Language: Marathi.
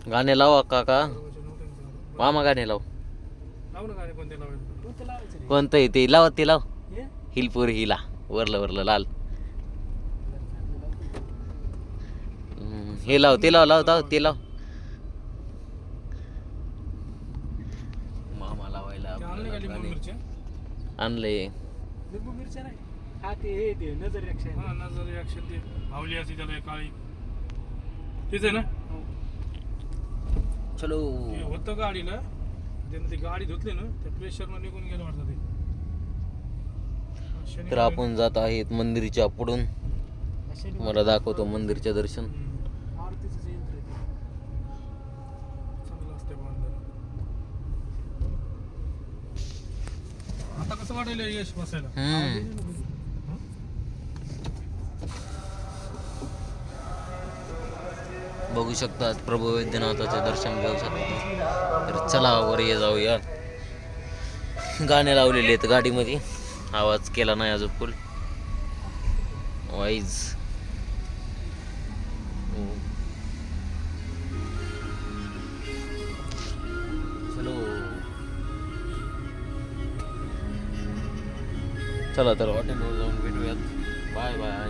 गाणे लावा काका, मामा गाणे लाव. लाव ना गाणे, कोणते लावायचं? कोणतं आहे ते लाव, ते लाव. हिलपूर हिला, वरलं वरलं लाल. हे लाव, ते लाव, लाव ते लाव. मामा लावायला आणले का लिंबू मिरच्या? आणले. लिंबू मिरच्या नाही, हा ते हे ते नजर रिॲक्शन. हा नजर रिॲक्शन, ते भावली असते त्याला काळी, तेच आहे ना? चलो. ते होतं गाडीला, त्यानं ती गाडी धुतली ना, त्या प्रेशरनं निघून गेलं वाटतं ते. तर आपण जात आहेत मंदिरच्या पुढून. मला दाखवतो मंदिरचे दर्शन. आरतीचं यंत्र आहे ते. चांगलं असते बांधलं. आता कसं वाटेल यश बसायला? बघू शकतात प्रभू वैद्यनाथाचे दर्शन घेऊ शकता. तर चला वर ये जाऊया. गाणे लावलेले आहेत गाडीमध्ये, आवाज केला नाही अजून फुल वाईज. चलो. चला तर हॉटेलवर जाऊन भेटूयात. Bye bye.